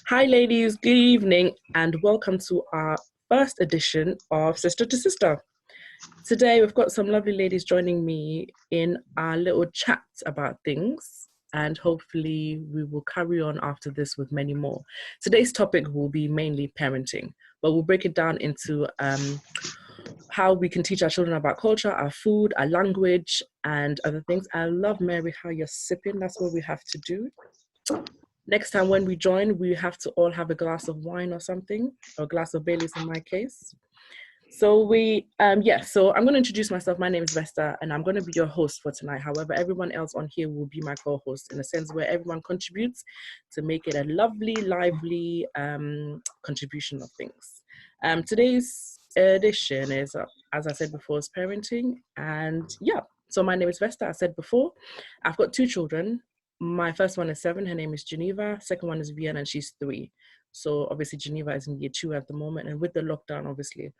Hi, ladies. Good evening, and welcome to our first edition of Sister to Sister. Today, we've got some lovely ladies joining me in our little chat about things, and hopefully, we will carry on after this with many more. Today's topic will be mainly parenting, but we'll break it down into how we can teach our children about culture, our food, our language, and other things. I love, Mary, how you're sipping. That's what we have to do. Next time when we join, we have to all have a glass of wine or something, or a glass of Baileys in my case. So so I'm going to introduce myself. My name is Vesta, and I'm going to be your host for tonight. However, everyone else on here will be my co-host in a sense where everyone contributes to make it a lovely, lively contribution of things. Today's edition is, as I said before, is parenting. And yeah, so my name is Vesta. I said before, I've got two children. My first one is 7. Her name is Geneva. Second one is Vienna, and she's 3. So obviously Geneva is in year 2 at the moment. And with the lockdown, obviously,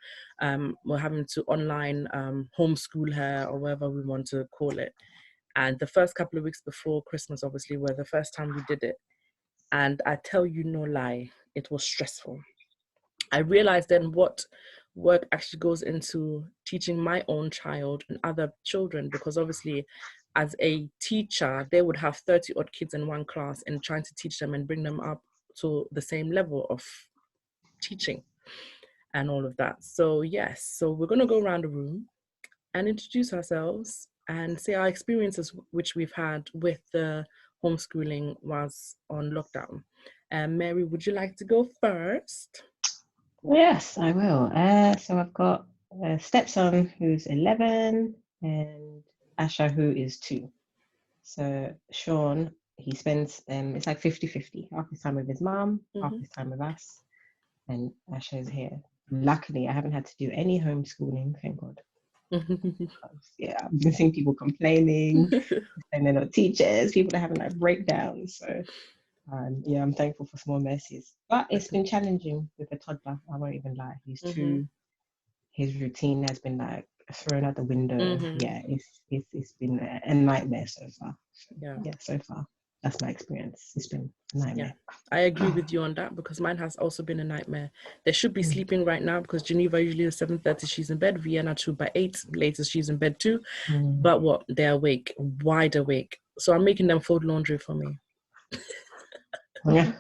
we're having to online homeschool her, or whatever we want to call it. And the first couple of weeks before Christmas, obviously, were the first time we did it. And I tell you no lie, it was stressful. I realized then what work actually goes into teaching my own child and other children, because obviously as a teacher, they would have 30 odd kids in one class and trying to teach them and bring them up to the same level of teaching and all of that. So yes, so we're going to go around the room and introduce ourselves and say our experiences which we've had with the homeschooling whilst on lockdown. Mary, would you like to go first? Yes, I will. So I've got a stepson who's 11 and Asha who is 2. So Sean, he spends, it's like 50-50, half his time with his mom, half his time with us, and Asha is here. Luckily, I haven't had to do any homeschooling, thank God. Yeah, I've been seeing people complaining, and they're not teachers, people are having like breakdowns. So yeah, I'm thankful for small mercies. But it's been challenging with the toddler, I won't even lie. He's 2, his routine has been like thrown out the window. Yeah, it's been a nightmare so far. So, yeah, so far. That's my experience. It's been a nightmare. Yeah, I agree with you on that because mine has also been a nightmare. They should be sleeping right now because Geneva usually at 7:30 she's in bed. Vienna too by 8. Latest she's in bed too. But what? They're awake, wide awake. So I'm making them fold laundry for me. Yeah.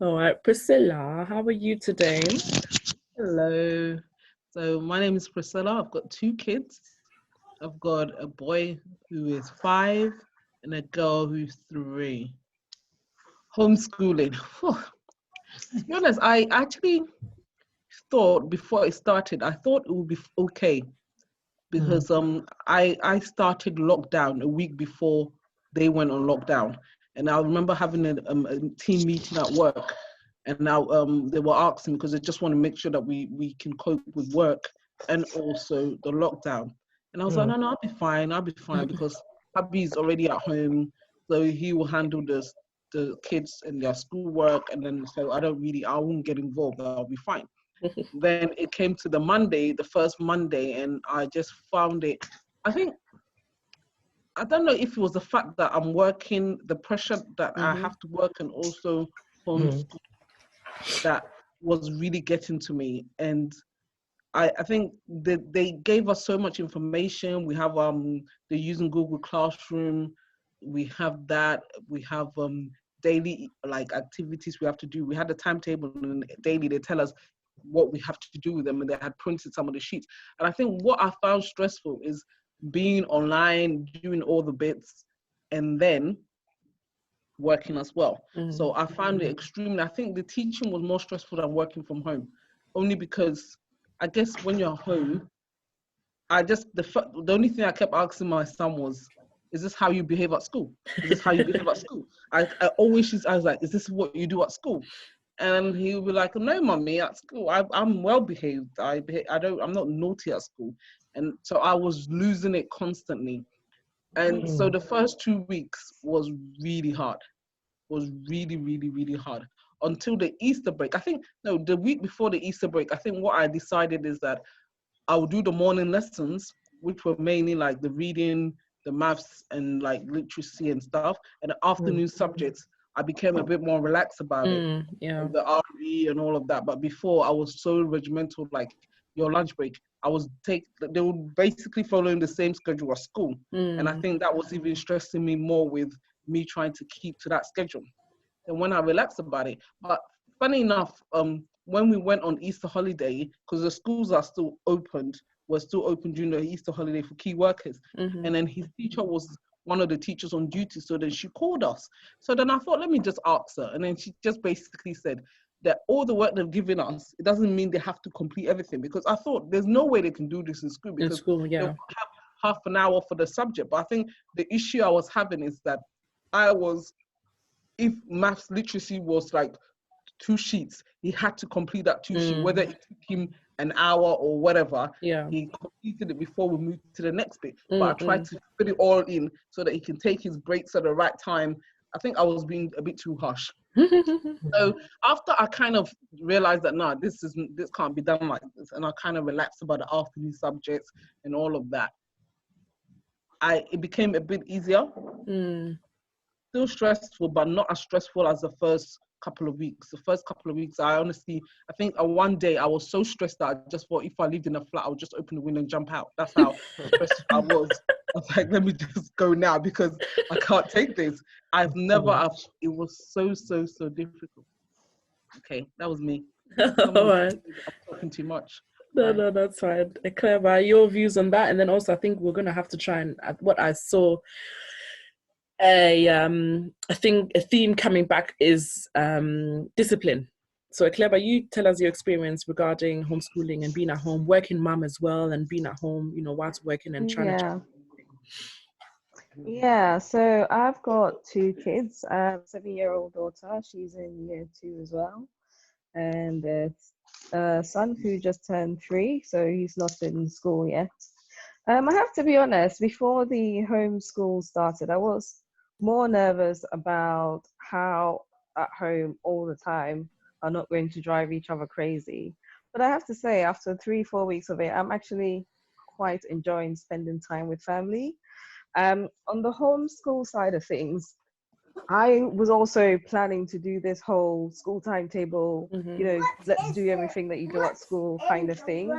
All right, Priscilla, how are you today? Hello. So my name is Priscilla. I've got 2 kids. I've got a boy who is 5 and a girl who's 3. Homeschooling. To be honest, I actually thought before it started, I thought it would be okay because I started lockdown a week before they went on lockdown, and I remember having a team meeting at work. And now they were asking because they just want to make sure that we can cope with work and also the lockdown. And I was like, no, I'll be fine because hubby's already at home, so he will handle the kids and their schoolwork, and then so I won't get involved. I'll be fine. Then it came to the first Monday, and I just found it. I don't know if it was the fact that I'm working, the pressure that I have to work, and also homeschool that was really getting to me. And I think that they gave us so much information. We have they're using Google Classroom. We have that. We have daily like activities we have to do. We had a timetable, and daily they tell us what we have to do with them, and they had printed some of the sheets. And I think what I found stressful is being online, doing all the bits, and then working as well. So I found it extremely, I think the teaching was more stressful than working from home, only because I guess when you're home, the only thing I kept asking my son was, is this how you behave at school? Is this how you behave at school? I was like, is this what you do at school? And he would be like, no, mommy, at school, I'm well behaved. I'm not naughty at school. And so I was losing it constantly. And so the first 2 weeks was really hard. Was really, really, really hard until the Easter break. The week before the Easter break, I think what I decided is that I would do the morning lessons, which were mainly like the reading, the maths and like literacy and stuff, and the afternoon subjects, I became a bit more relaxed about it. Yeah. The RE and all of that. But before, I was so regimental, like your lunch break, they were basically following the same schedule as school. And I think that was even stressing me more with me trying to keep to that schedule. And when I relaxed about it, but funny enough, when we went on Easter holiday, because the schools are still opened, were still open during the Easter holiday for key workers. And then his teacher was one of the teachers on duty. So then she called us. So then I thought, let me just ask her. And then she just basically said that all the work they've given us, it doesn't mean they have to complete everything. Because I thought there's no way they can do this in school, because they'll have half an hour for the subject. But I think the issue I was having is that if maths literacy was like 2 sheets, he had to complete that 2 sheet, whether it took him an hour or whatever. He completed it before we moved to the next bit. But I tried to put it all in so that he can take his breaks at the right time. I think I was being a bit too harsh. So after I kind of realized that this can't be done like this, and I kind of relaxed about the afternoon subjects and all of that, it became a bit easier. Still stressful, but not as stressful as the first couple of weeks. The first couple of weeks, I think one day I was so stressed that I just thought if I lived in a flat, I would just open the window and jump out. That's how stressed I was. I was like, let me just go now because I can't take this. It was so difficult. Okay, that was me. All right. I'm talking too much. No, that's fine. Claire, your views on that? And then also I think we're going to have to try and, what I saw, I think a theme coming back is discipline. So Claire, you tell us your experience regarding homeschooling and being at home, working mom as well, and being at home, whilst working and trying to. Yeah, so I've got 2 kids. I have a 7-year-old daughter. She's in year 2 as well. And a son who just turned 3, so he's not in school yet. I have to be honest, before the homeschool started, I was more nervous about how at home all the time are not going to drive each other crazy. But I have to say, after 3-4 weeks of it, I'm actually quite enjoying spending time with family. On the homeschool side of things, I was also planning to do this whole school timetable, let's do everything that you do at school kind of thing.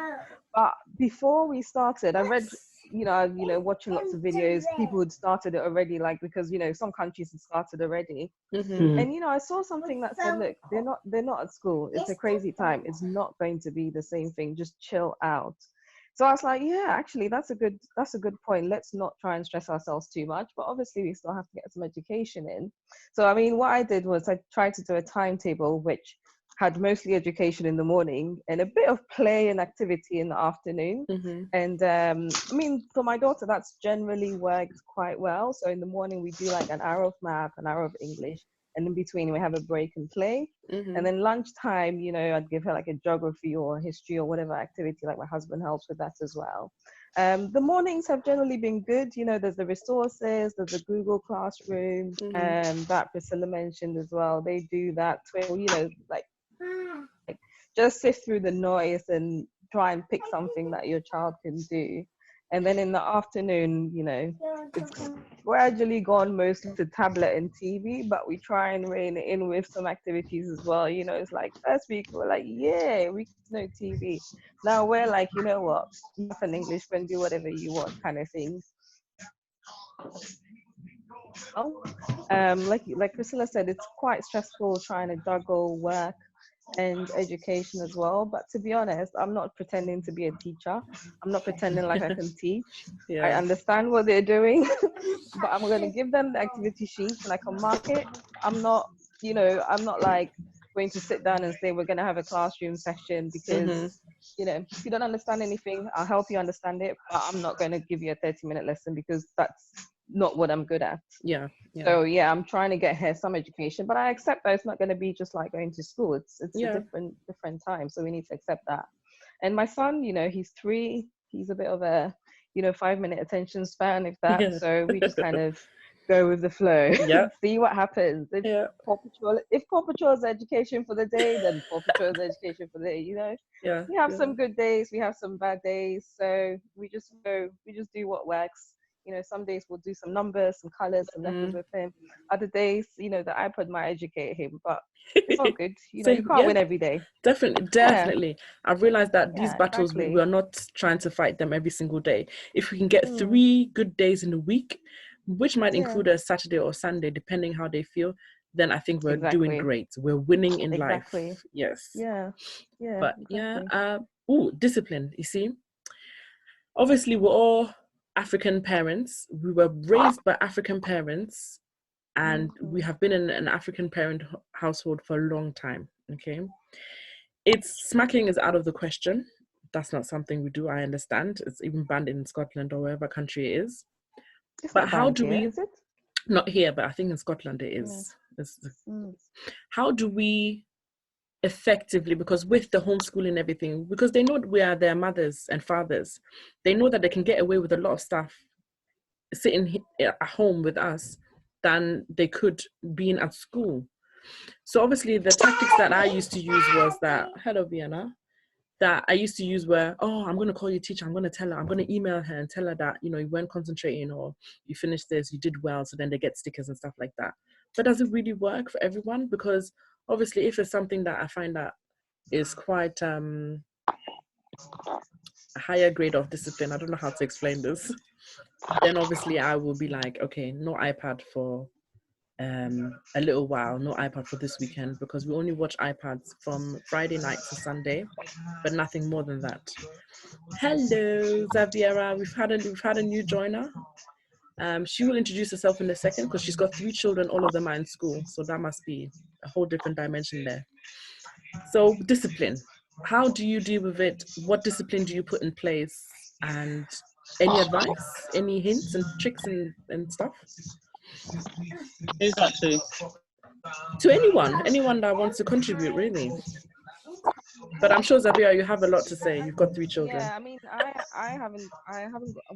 But before we started, I read, watching lots of videos, people had started it already, like, because, some countries had started already. And, I saw something that said, look, they're not at school. It's a crazy time. It's not going to be the same thing. Just chill out. So I was like, yeah, actually, that's a good point. Let's not try and stress ourselves too much, but obviously we still have to get some education in. So, I mean, what I did was I tried to do a timetable which had mostly education in the morning and a bit of play and activity in the afternoon. And I mean, for my daughter, that's generally worked quite well. So in the morning, we do like an hour of math, an hour of English, and in between we have a break and play. And then lunchtime, I'd give her like a geography or history or whatever activity, like my husband helps with that as well. The mornings have generally been good. There's the resources, there's the Google Classroom, and that Priscilla mentioned as well. They do that to, like just sift through the noise and try and pick something that your child can do. And then in the afternoon, it's gradually gone mostly to tablet and TV, but we try and rein it in with some activities as well. It's like first week we're like, yeah, we can no TV. Now we're like, you know what, math and English can do whatever you want kind of thing. Like Priscilla said, it's quite stressful trying to juggle work and education as well. But to be honest, I'm not pretending to be a teacher. I'm not pretending like I can teach. I understand what they're doing, but I'm going to give them the activity sheets and I can mark it. I'm not like going to sit down and say we're going to have a classroom session because if you don't understand anything, I'll help you understand it, but I'm not going to give you a 30-minute lesson because that's not what I'm good at. So I'm trying to get her some education, but I accept that it's not going to be just like going to school. It's a different time, so we need to accept that. And my son, he's 3. He's a bit of a 5-minute attention span, if that. So we just kind of go with the flow. See what happens. If Paw Patrol is education for the day, then Paw Patrol is education for the day. We have some good days, we have some bad days, so we just do what works. some days we'll do some numbers, some colors, some letters with him. Other days, the iPad might educate him, but it's all good. You Same, can't win every day. Definitely. I've realized that these battles, exactly. we're not trying to fight them every single day. If we can get 3 good days in a week, which might include a Saturday or Sunday, depending how they feel, then I think we're doing great. We're winning in life. Yes. Yeah. But discipline, you see. Obviously, we're all African parents. We were raised by African parents, and we have been in an African parent household for a long time. Okay. Smacking is out of the question. That's not something we do. I understand. It's even banned in Scotland or wherever country it is. But how do we? Is it? Not here, but I think in Scotland it is. How do we effectively, because with the homeschooling and everything, because they know we are their mothers and fathers, they know that they can get away with a lot of stuff sitting at home with us than they could being at school. So obviously the tactics that I used to use was that, hello Vienna, that I used to use were, I'm going to call your teacher, I'm going to tell her, I'm going to email her and tell her that, you weren't concentrating, or you finished this, you did well, so then they get stickers and stuff like that. But does it really work for everyone? Because obviously if it's something that I find that is quite a higher grade of discipline, I don't know how to explain this, then obviously I will be like, okay, no iPad for a little while, no iPad for this weekend, because we only watch iPads from Friday night to Sunday, but nothing more than that. Hello, Zaviera. We've had a new joiner. She will introduce herself in a second because she's got 3 children, all of them are in school, so that must be a whole different dimension there. So discipline, how do you deal with it? What discipline do you put in place? And any advice, any hints and tricks and stuff? Exactly. To anyone that wants to contribute, really. But I'm sure, Zabia, you have a lot to say. You've got 3 children. Yeah, I mean, I haven't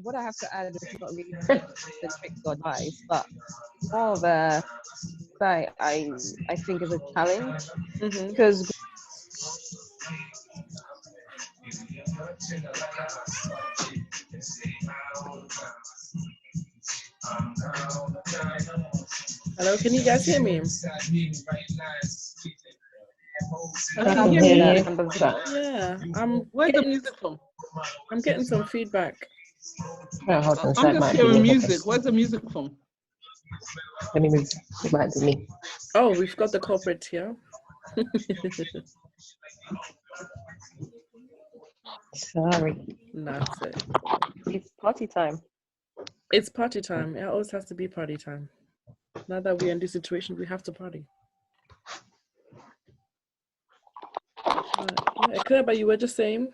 what I have to add is not really the tricks or advice, but more of a I think is a challenge, because hello, can you guys hear me? I can hear you. Yeah, where's the music from? I'm getting some feedback. Hold on, I'm just hearing music. Where's the music from? Let me move. It might be me. Oh, we've got the culprit here. Sorry. That's it. it's party time. It's party time. It always has to be party time. Now that we're in this situation, we have to party. Claire, but you were just saying?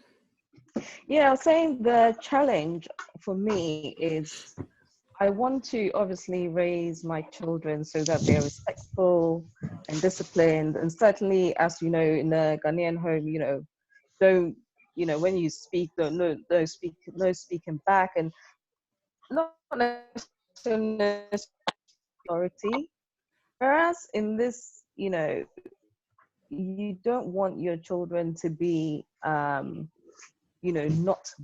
Yeah, I was saying the challenge for me is I want to obviously raise my children so that they're respectful and disciplined. And certainly, as you know, in a Ghanaian home, don't, when you speak, no speaking back, and not necessarily authority. Whereas in this, you don't want your children to be, not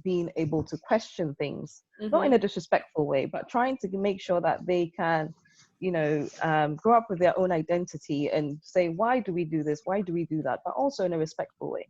being able to question things, not in a disrespectful way, but trying to make sure that they can, grow up with their own identity and say, why do we do this? Why do we do that? But also in a respectful way,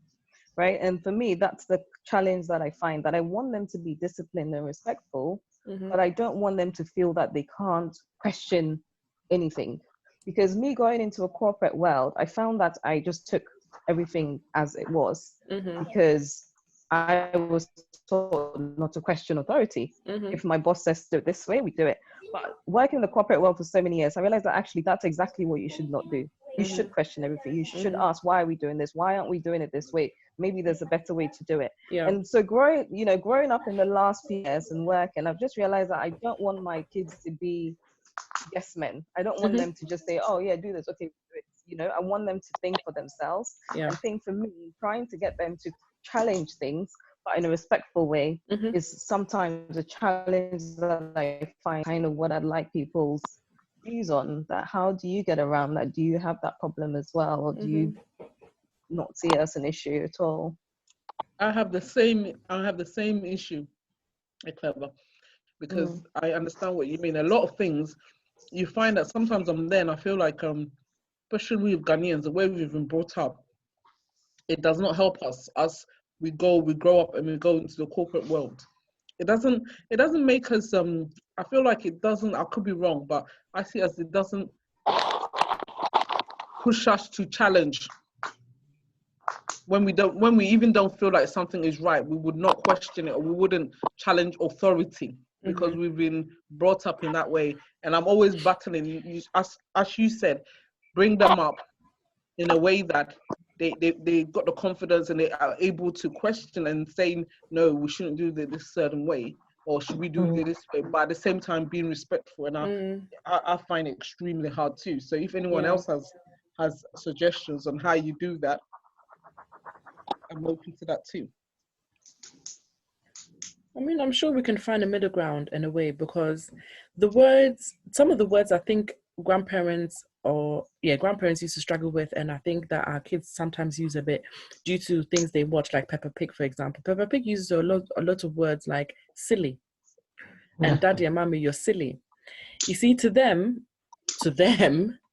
right? And for me, that's the challenge that I find, that I want them to be disciplined and respectful, but I don't want them to feel that they can't question anything. Because me going into a corporate world, I found that I just took everything as it was, because I was taught not to question authority. If my boss says do it this way, we do it. But working in the corporate world for so many years, I realized that actually that's exactly what you should not do. You should question everything. You should ask, why are we doing this? Why aren't we doing it this way? Maybe there's a better way to do it. Yeah. And so growing up in the last few years and working, I've just realized that I don't want my kids to be yes men. I don't want them to just say, oh yeah, do this, okay, do it. I want them to think for themselves. And think for me, trying to get them to challenge things, but in a respectful way, is sometimes a challenge that I find kind of what I'd like people's views on. That how do you get around that? Do you have that problem as well, or do you not see it as an issue at all? I have the same issue, Clever. because I understand what you mean. A lot of things, you find that sometimes I'm there and I feel like, especially with Ghanaians, the way we've been brought up, it does not help us as we grow up and we go into the corporate world. It doesn't make us, I feel like it doesn't, I could be wrong, but I see as it doesn't push us to challenge. When we even don't feel like something is right, we would not question it, or we wouldn't challenge authority, because we've been brought up in that way. And I'm always battling, as you said, bring them up in a way that they got the confidence and they are able to question and saying, no, we shouldn't do it this certain way, or should we do it this way, but at the same time being respectful. And I find it extremely hard too. So if anyone else has suggestions on how you do that, I'm open to that too. I mean, I'm sure we can find a middle ground in a way, because some of the words I think grandparents used to struggle with, and I think that our kids sometimes use a bit due to things they watch, like Peppa Pig, for example. Peppa Pig uses a lot of words like silly and daddy and mommy, you're silly. You see, to them,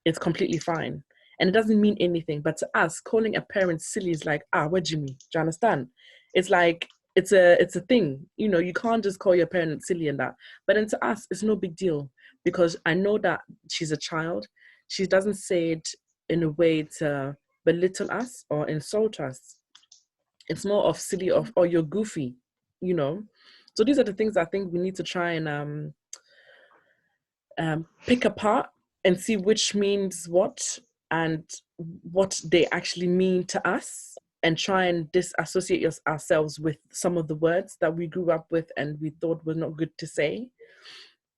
it's completely fine. And it doesn't mean anything. But to us, calling a parent silly is like, what do you mean? Do you understand? It's like, it's a thing. You know, you can't just call your parent silly and that. But then to us, it's no big deal, because I know that she's a child. She doesn't say it in a way to belittle us or insult us. It's more of silly, or you're goofy, you know. So these are the things I think we need to try and pick apart and see which means what and what they actually mean to us, and try and disassociate ourselves with some of the words that we grew up with and we thought were not good to say.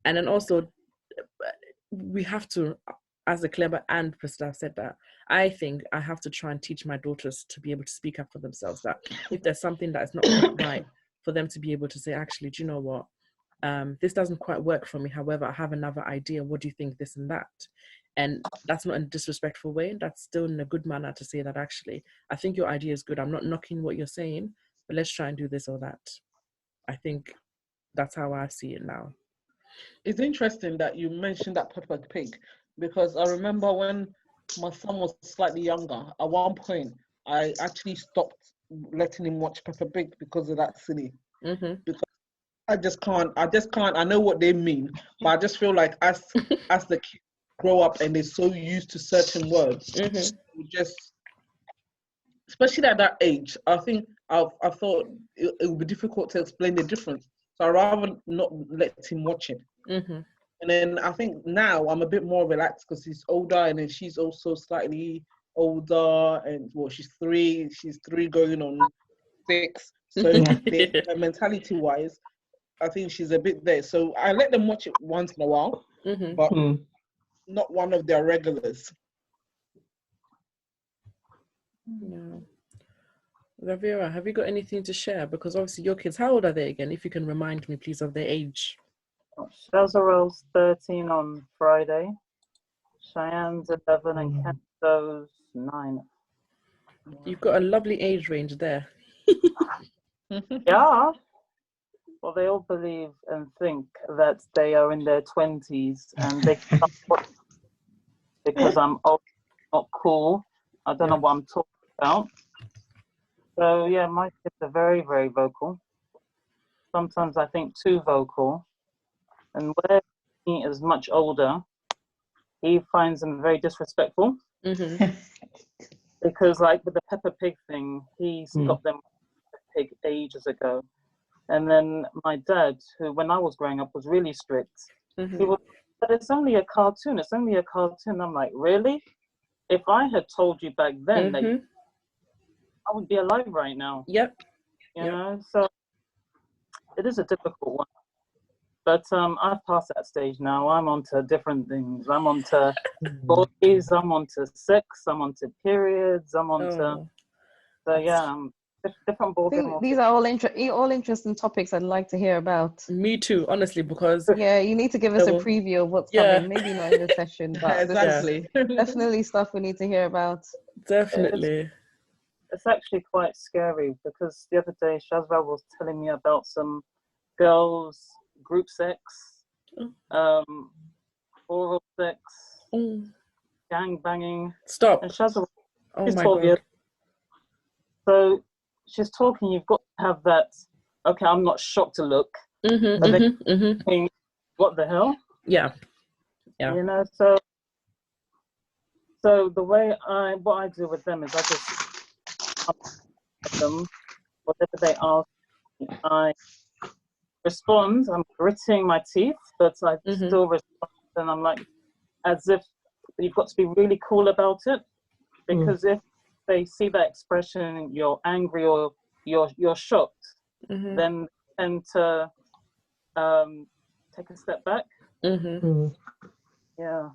And then also, we have to, as the clever and Priscilla said, that I think I have to try and teach my daughters to be able to speak up for themselves, that if there's something that is not quite right, for them to be able to say, actually, do you know what? This doesn't quite work for me. However, I have another idea. What do you think, this and that? And that's not in a disrespectful way. That's still in a good manner to say that, actually, I think your idea is good. I'm not knocking what you're saying, but let's try and do this or that. I think that's how I see it now. It's interesting that you mentioned that Peppa Pig, because I remember when my son was slightly younger, at one point, I actually stopped letting him watch Peppa Pig because of that silly. Because I just can't, I know what they mean, but I just feel like as the kids grow up and they're so used to certain words, just, especially at that age, I think I thought it would be difficult to explain the difference. So I'd rather not let him watch it. And then I think now I'm a bit more relaxed because he's older, and then she's also slightly older, and she's three going on 6. So mentality-wise, I think she's a bit there. So I let them watch it once in a while, but not one of their regulars. Yeah. Ravira, have you got anything to share? Because obviously your kids, how old are they again? If you can remind me, please, of their age. Shazarel's 13 on Friday. Cheyenne's 11 and Kenzo's 9. You've got a lovely age range there. Yeah. Well, they all believe and think that they are in their 20s and they can't watch because I'm old, not cool. I don't know what I'm talking about. So yeah, my kids are very, very vocal. Sometimes I think too vocal. And where he is much older, he finds them very disrespectful. Because like with the Peppa Pig thing, he's got them Pig ages ago. And then my dad, who when I was growing up was really strict, he was, but it's only a cartoon. It's only a cartoon. I'm like, really? If I had told you back then that I would be alive right now. You know, so it is a difficult one. But I've passed that stage now. I'm on to different things. I'm on to boys, I'm on to sex, I'm on to periods, I'm on to... So yeah, different ball game. These are all interesting topics I'd like to hear about. Me too, honestly, because... Yeah, you need to give us a preview of what's coming. Maybe not in the session, but exactly. Definitely stuff we need to hear about. Definitely. It's actually quite scary because the other day Shazva was telling me about some girls group sex, oral sex, gang banging. Stop. And Shazza, Oh she's my 12 God. years. So she's talking, you've got to have that, okay, I'm not shocked to look. But then thinking, what the hell? Yeah. You know, so the way what I do with them is I just ask them whatever they ask me. I respond. I'm gritting my teeth, but I still respond, and I'm like, as if you've got to be really cool about it, because if they see that expression, you're angry or you're shocked, then tend to take a step back. Yeah.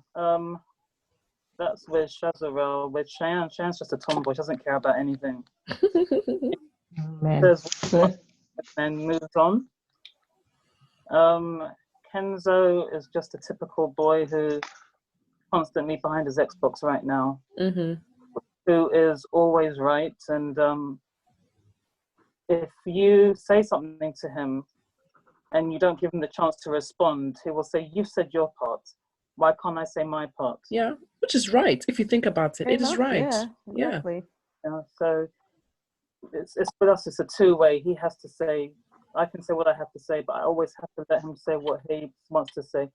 That's with Shazarel. With Cheyenne's just a tomboy. She doesn't care about anything. Says and moves on. Kenzo is just a typical boy who constantly behind his Xbox right now, who is always right. And if you say something to him and you don't give him the chance to respond, he will say, "You've said your part. Why can't I say my part?" Yeah, which is right. If you think about it, it is right. Yeah, exactly. So it's with us. It's a two-way. He has to say. I can say what I have to say, but I always have to let him say what he wants to say.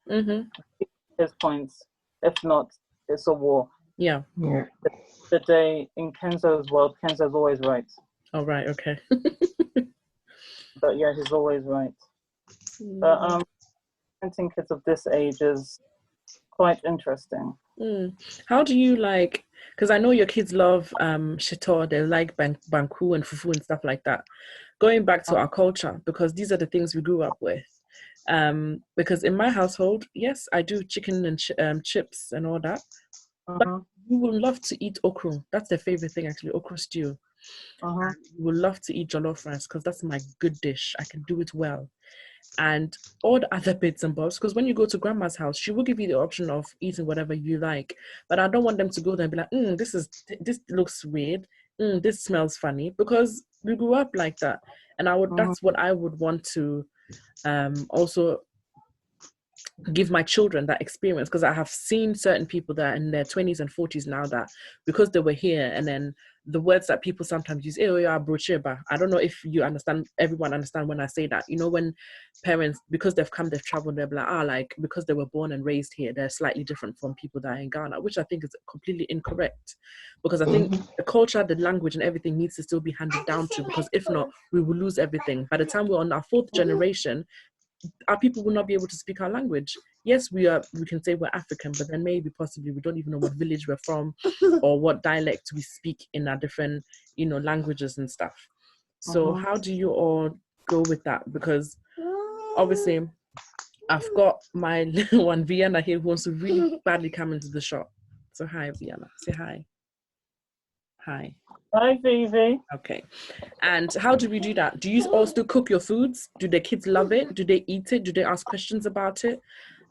His points. If not, it's a war. Yeah. The day in Kenzo's world, Kenzo's always right. Oh, right. Okay. But yeah, he's always right. But parenting kids of this age is quite interesting. How do you like? Because I know your kids love shitor. They like banku and fufu and stuff like that. Going back to our culture, because these are the things we grew up with. Because in my household, yes, I do chicken and chips and all that. But we would love to eat okra. That's their favorite thing, actually, okra stew. We would love to eat jollof rice because that's my good dish. I can do it well. And all the other bits and bobs, because when you go to grandma's house, she will give you the option of eating whatever you like. But I don't want them to go there and be like, this looks weird. This smells funny, because we grew up like that. And that's what I would want to also give my children, that experience, because I have seen certain people that are in their 20s and 40s now, that because they were here, and then the words that people sometimes use, I don't know if you understand, everyone understand when I say that, you know, when parents, because they've traveled, they're like, because they were born and raised here, they're slightly different from people that are in Ghana, which I think is completely incorrect, because I think the culture, the language and everything needs to still be handed down to, because if not, we will lose everything. By the time we're on our 4th generation, our people will not be able to speak our language. Yes, we can say we're African, but then maybe possibly we don't even know what village we're from or what dialect we speak in our different, languages and stuff. So how do you all go with that? Because obviously I've got my little one, Vienna, here, who wants to really badly come into the shop. So hi, Vienna. Say hi. Hi. Hi, Vivi. Okay. And how do we do that? Do you all still cook your foods? Do the kids love it? Do they eat it? Do they ask questions about it?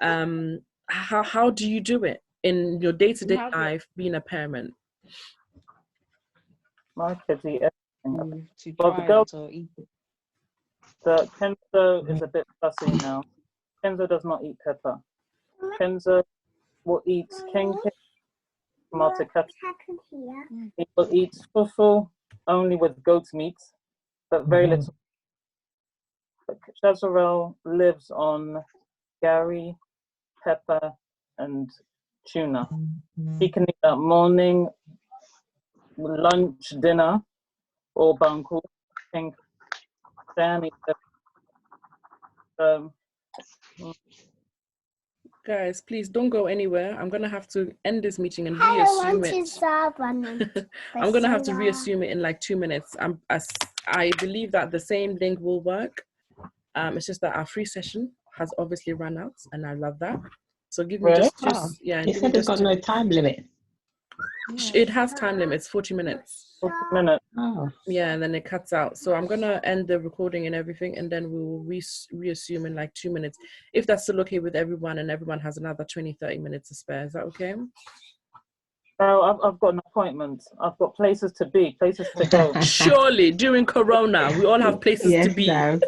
How do you do it in your day-to-day life being a parent? My kids eat everything. Well, the girls or eat it. The Kenzo is a bit fussy now. Kenzo does not eat pepper. Kenzo will eat kenke, tomato ketchup. He will eat fufu only with goat meat, but very little. But Shazarel lives on gari, pepper, and tuna. He can eat that morning, lunch, dinner, or banku. Guys, please don't go anywhere. I'm gonna have to end this meeting and reassume it. I'm gonna have to reassume it in like 2 minutes. I believe that the same link will work. It's just that our free session has obviously run out, and I love that. So give me just two. Yeah, it said it's got no time limit. It has time limits, 40 minutes. 40 minutes. Oh. Yeah, and then it cuts out. So I'm gonna end the recording and everything, and then we will reassume in like 2 minutes. If that's still okay with everyone, and everyone has another 20-30 minutes to spare. Is that okay? Oh, I've got an appointment. I've got places to be, places to go. Surely, during Corona, we all have places to be. No.